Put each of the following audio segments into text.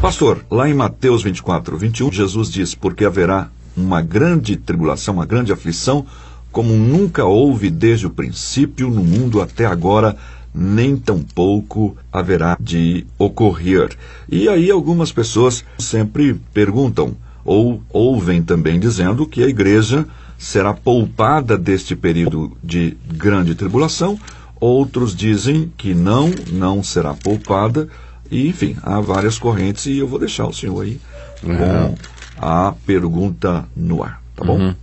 Pastor, lá em Mateus 24:21, Jesus diz: porque haverá uma grande tribulação, uma grande aflição, como nunca houve desde o princípio no mundo até agora, nem tampouco haverá de ocorrer. E aí algumas pessoas sempre perguntam, ou ouvem também dizendo que a igreja será poupada deste período de grande tribulação. Outros dizem que não será poupada. E, enfim, há várias correntes e eu vou deixar o senhor aí com a pergunta no ar, tá bom?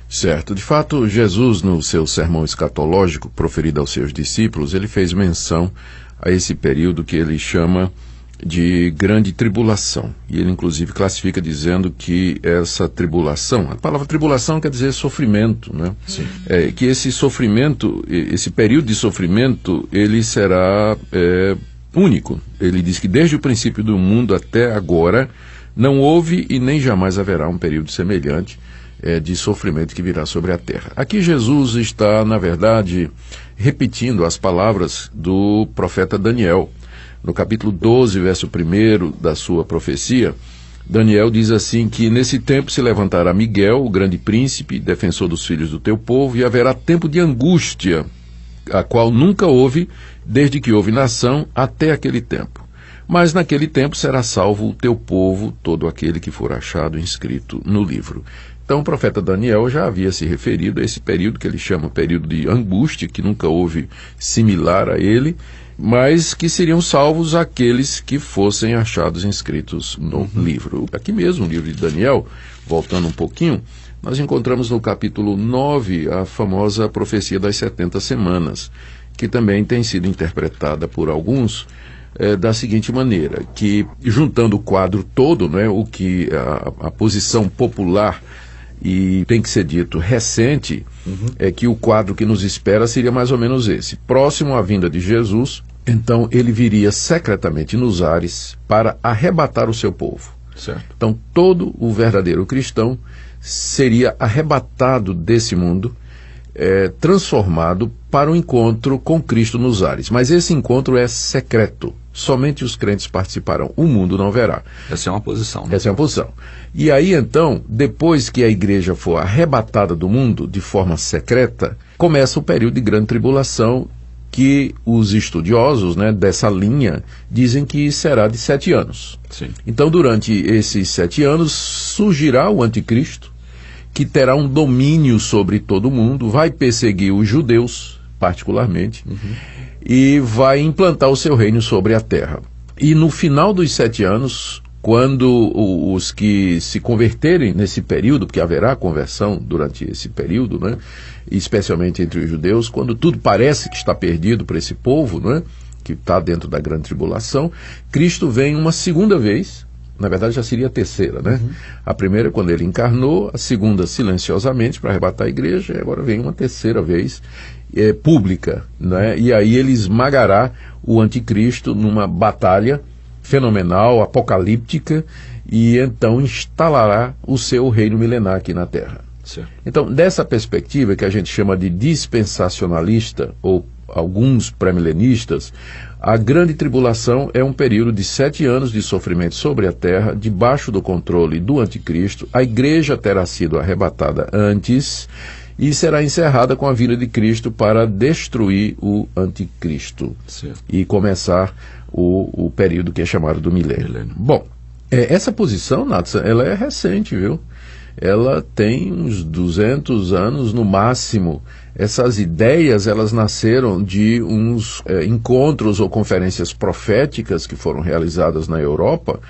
Certo. De fato, Jesus, no seu sermão escatológico proferido aos seus discípulos, ele fez menção a esse período que ele chama de grande tribulação. E ele, inclusive, classifica dizendo que essa tribulação, a palavra tribulação quer dizer sofrimento, né? Sim. Que esse sofrimento, esse período de sofrimento, ele será único. Ele diz que desde o princípio do mundo até agora não houve e nem jamais haverá um período semelhante de sofrimento que virá sobre a terra. Aqui Jesus está, na verdade, repetindo as palavras do profeta Daniel. No capítulo 12, verso 1 da sua profecia, Daniel diz assim que nesse tempo se levantará Miguel, o grande príncipe, defensor dos filhos do teu povo, e haverá tempo de angústia, a qual nunca houve, desde que houve nação até aquele tempo. Mas naquele tempo será salvo o teu povo, todo aquele que for achado inscrito no livro. Então o profeta Daniel já havia se referido a esse período que ele chama período de angústia, que nunca houve similar a ele, mas que seriam salvos aqueles que fossem achados inscritos no livro. Aqui mesmo, no livro de Daniel, voltando um pouquinho, nós encontramos no capítulo 9 a famosa profecia das 70 semanas, que também tem sido interpretada por alguns da seguinte maneira, que juntando o quadro todo, né, o que a posição popular e tem que ser dito recente, é que o quadro que nos espera seria mais ou menos esse. Próximo à vinda de Jesus, então ele viria secretamente nos ares para arrebatar o seu povo. Certo. Então todo o verdadeiro cristão seria arrebatado desse mundo, transformado para o encontro com Cristo nos ares. Mas esse encontro é secreto. Somente os crentes participarão. O mundo não verá. Essa é uma posição, né? Essa é uma posição. E aí, então, depois que a igreja for arrebatada do mundo de forma secreta, começa o período de grande tribulação, que os estudiosos, né, dessa linha dizem que será de 7 anos. Sim. Então, durante esses 7 anos, surgirá o anticristo, que terá um domínio sobre todo mundo, vai perseguir os judeus, particularmente, e vai implantar o seu reino sobre a terra. E no final dos 7 anos, quando os que se converterem nesse período, porque haverá conversão durante esse período, né, especialmente entre os judeus, quando tudo parece que está perdido para esse povo, né, que está dentro da grande tribulação, Cristo vem uma segunda vez. Na verdade já seria a terceira, né? A primeira quando ele encarnou, a segunda silenciosamente para arrebatar a igreja, e agora vem uma terceira vez pública, né? E aí ele esmagará o anticristo numa batalha fenomenal, apocalíptica, e então instalará o seu reino milenar aqui na Terra. Certo. Então, dessa perspectiva que a gente chama de dispensacionalista, ou alguns pré-milenistas, a grande tribulação é um período de 7 anos de sofrimento sobre a terra, debaixo do controle do anticristo. A igreja terá sido arrebatada antes e será encerrada com a vinda de Cristo para destruir o anticristo. Certo. E começar o período que é chamado do milênio. Bom, essa posição, Nathan, ela é recente, viu? Ela tem uns 200 anos no máximo. Essas ideias, elas nasceram de uns encontros ou conferências proféticas que foram realizadas na Europa,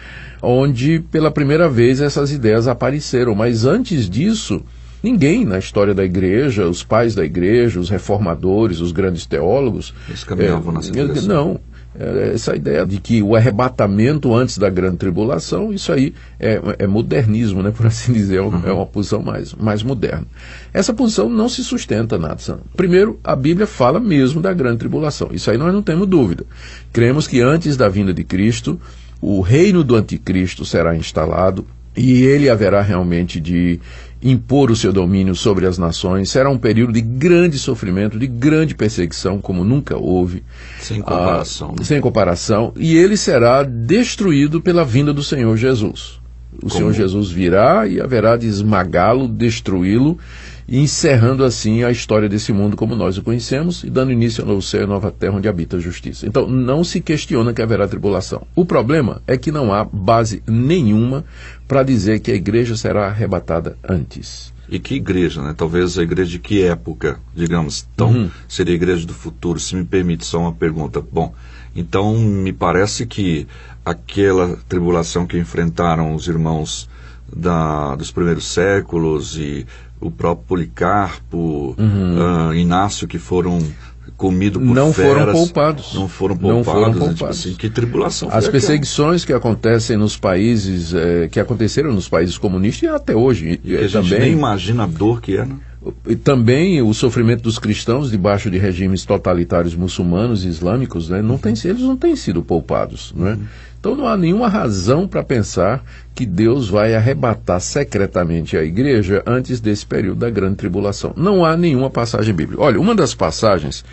onde pela primeira vez essas ideias apareceram. Mas antes disso, ninguém na história da igreja, os pais da igreja, os reformadores, os grandes teólogos... Eles caminhavam nessa direção. Não. Essa ideia de que o arrebatamento antes da grande tribulação, isso aí é modernismo, né, por assim dizer, é uma posição mais moderna. Essa posição não se sustenta, Nathan. Primeiro, a Bíblia fala mesmo da grande tribulação, isso aí nós não temos dúvida. Cremos que antes da vinda de Cristo, o reino do anticristo será instalado, e ele haverá realmente de impor o seu domínio sobre as nações. Será um período de grande sofrimento, de grande perseguição, como nunca houve. Sem comparação. Sem comparação. E ele será destruído pela vinda do Senhor Jesus. O Senhor Jesus virá e haverá de esmagá-lo, destruí-lo, encerrando assim a história desse mundo como nós o conhecemos e dando início ao novo céu e nova terra onde habita a justiça. Então não se questiona que haverá tribulação. O problema é que não há base nenhuma para dizer que a igreja será arrebatada antes. E que igreja, né? Talvez a igreja de que época, digamos. Então, seria a igreja do futuro. Se me permite só uma pergunta. Bom, então me parece que aquela tribulação que enfrentaram os irmãos dos primeiros séculos e o próprio Policarpo, Inácio, que foram comidos por não feras. Foram poupados. Não foram poupados. Né? Tipo assim, que tribulação foi As aquela? Perseguições que acontecem nos países, que aconteceram nos países comunistas e até hoje. E a gente nem imagina a dor que é, né? E também o sofrimento dos cristãos debaixo de regimes totalitários muçulmanos e islâmicos, né, eles não têm sido poupados. Né? Então não há nenhuma razão para pensar que Deus vai arrebatar secretamente a igreja antes desse período da grande tribulação. Não há nenhuma passagem bíblica. Olha, uma das passagens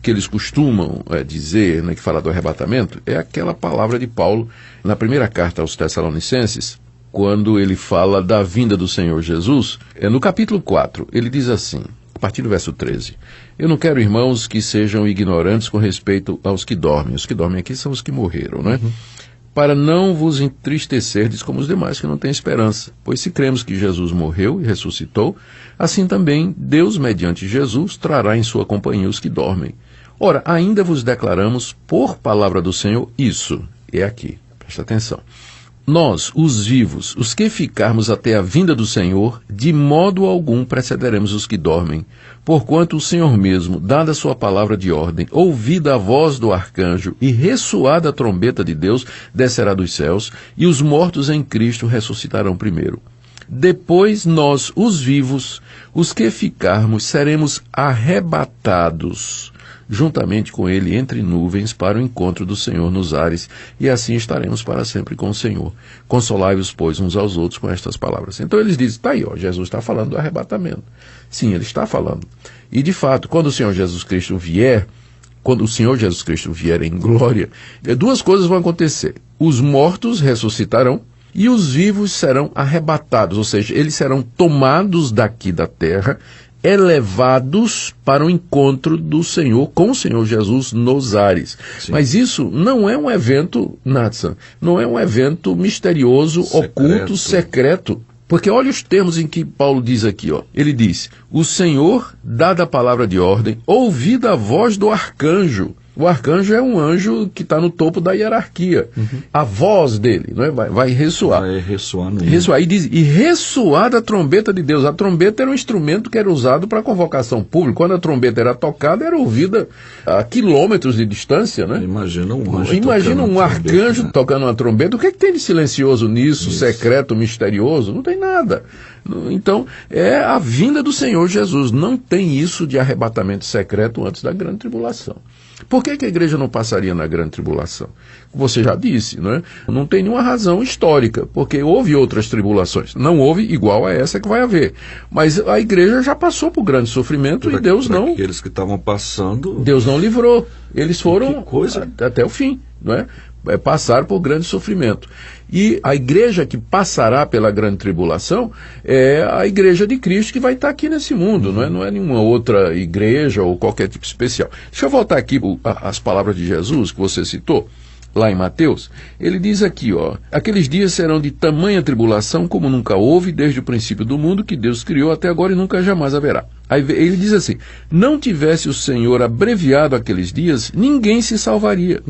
que eles costumam dizer, né, que fala do arrebatamento, é aquela palavra de Paulo na primeira carta aos Tessalonicenses, quando ele fala da vinda do Senhor Jesus. No capítulo 4, ele diz assim, a partir do verso 13, eu não quero, irmãos, que sejam ignorantes com respeito aos que dormem. Os que dormem aqui são os que morreram, né? Para não vos entristecerdes como os demais que não têm esperança. Pois se cremos que Jesus morreu e ressuscitou, assim também Deus, mediante Jesus, trará em sua companhia os que dormem. Ora, ainda vos declaramos por palavra do Senhor isso. É aqui, presta atenção. Nós, os vivos, os que ficarmos até a vinda do Senhor, de modo algum precederemos os que dormem. Porquanto o Senhor mesmo, dada a sua palavra de ordem, ouvida a voz do arcanjo e ressoada a trombeta de Deus, descerá dos céus, e os mortos em Cristo ressuscitarão primeiro. Depois nós, os vivos, os que ficarmos, seremos arrebatados juntamente com ele entre nuvens para o encontro do Senhor nos ares, e assim estaremos para sempre com o Senhor. Consolai-vos, pois, uns aos outros com estas palavras. Então eles dizem, está aí, ó, Jesus está falando do arrebatamento. Sim, ele está falando. E de fato, quando o Senhor Jesus Cristo vier em glória, duas coisas vão acontecer. Os mortos ressuscitarão e os vivos serão arrebatados, ou seja, eles serão tomados daqui da terra, elevados para o encontro do Senhor, com o Senhor Jesus nos ares. Sim. Mas isso não é um evento, Natsan, não é um evento misterioso, oculto, secreto. Porque olha os termos em que Paulo diz aqui, ó. Ele diz, o Senhor, dada a palavra de ordem, ouvida a voz do arcanjo. O arcanjo é um anjo que está no topo da hierarquia. A voz dele, não é? vai ressoar. Vai ressoar no ressoar. E ressoar da trombeta de Deus. A trombeta era um instrumento que era usado para convocação pública. Quando a trombeta era tocada, era ouvida a quilômetros de distância, né? Imagina um anjo. Imagina um arcanjo tocando uma trombeta. O que é que tem de silencioso nisso, secreto, misterioso? Não tem nada. Então, é a vinda do Senhor Jesus. Não tem isso de arrebatamento secreto antes da grande tribulação. Por que a igreja não passaria na grande tribulação? Você já disse, não é? Não tem nenhuma razão histórica, porque houve outras tribulações. Não houve igual a essa que vai haver. Mas a igreja já passou por grande sofrimento e Deus não... Aqueles que estavam passando... Deus não livrou. Eles foram até o fim, não é? Passaram por grande sofrimento. E a igreja que passará pela grande tribulação é a igreja de Cristo que vai estar aqui nesse mundo, não é nenhuma outra igreja ou qualquer tipo especial. Deixa eu voltar aqui as palavras de Jesus que você citou, lá em Mateus. Ele diz aqui, ó, aqueles dias serão de tamanha tribulação como nunca houve desde o princípio do mundo que Deus criou até agora e nunca jamais haverá. Aí ele diz assim, não tivesse o Senhor abreviado aqueles dias, ninguém se salvaria.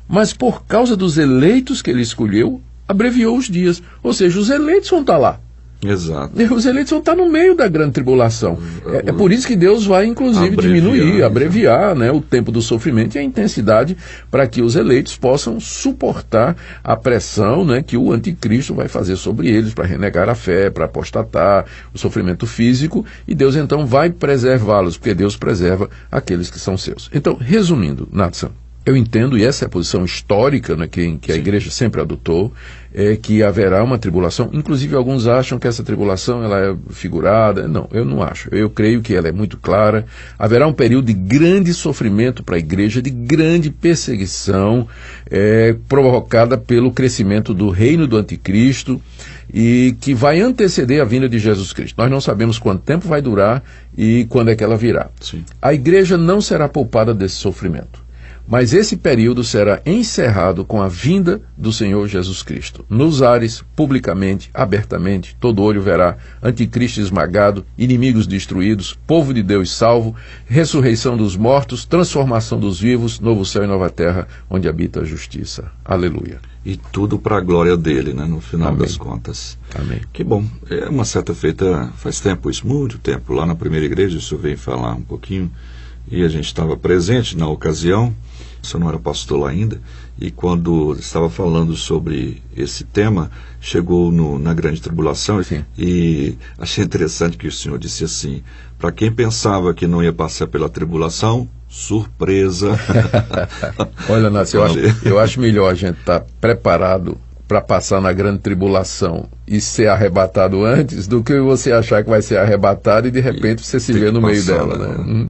Mas por causa dos eleitos que ele escolheu, abreviou os dias. Ou seja, os eleitos vão estar lá. Exato. Os eleitos vão estar no meio da grande tribulação. É por isso que Deus vai, inclusive, abreviar, né, o tempo do sofrimento e a intensidade para que os eleitos possam suportar a pressão, né, que o anticristo vai fazer sobre eles para renegar a fé, para apostatar, o sofrimento físico, e Deus então vai preservá-los, porque Deus preserva aqueles que são seus. Então, resumindo, Natsan, Eu entendo, e essa é a posição histórica, né, que a igreja sempre adotou, é que haverá uma tribulação. Inclusive, alguns acham que essa tribulação ela é figurada. Não, eu não acho. Eu creio que ela é muito clara. Haverá um período de grande sofrimento para a igreja, de grande perseguição, provocada pelo crescimento do reino do anticristo, e que vai anteceder a vinda de Jesus Cristo. Nós não sabemos quanto tempo vai durar e quando é que ela virá. Sim. A igreja não será poupada desse sofrimento. Mas esse período será encerrado com a vinda do Senhor Jesus Cristo. Nos ares, publicamente, abertamente, todo olho verá anticristo esmagado, inimigos destruídos, povo de Deus salvo, ressurreição dos mortos, transformação dos vivos, novo céu e nova terra, onde habita a justiça. Aleluia. E tudo para a glória dele, né, no final Amém. das contas. Amém. Que bom. É uma certa feita, faz tempo isso, muito tempo, lá na primeira igreja, o senhor veio falar um pouquinho, e a gente estava presente na ocasião. O senhor não era pastor lá ainda, e quando estava falando sobre esse tema, chegou na grande tribulação. Sim. E achei interessante que o senhor disse assim, para quem pensava que não ia passar pela tribulação, surpresa. Olha, Nácio, eu acho melhor a gente estar preparado para passar na grande tribulação e ser arrebatado antes do que você achar que vai ser arrebatado e de repente você se vê no meio dela, né?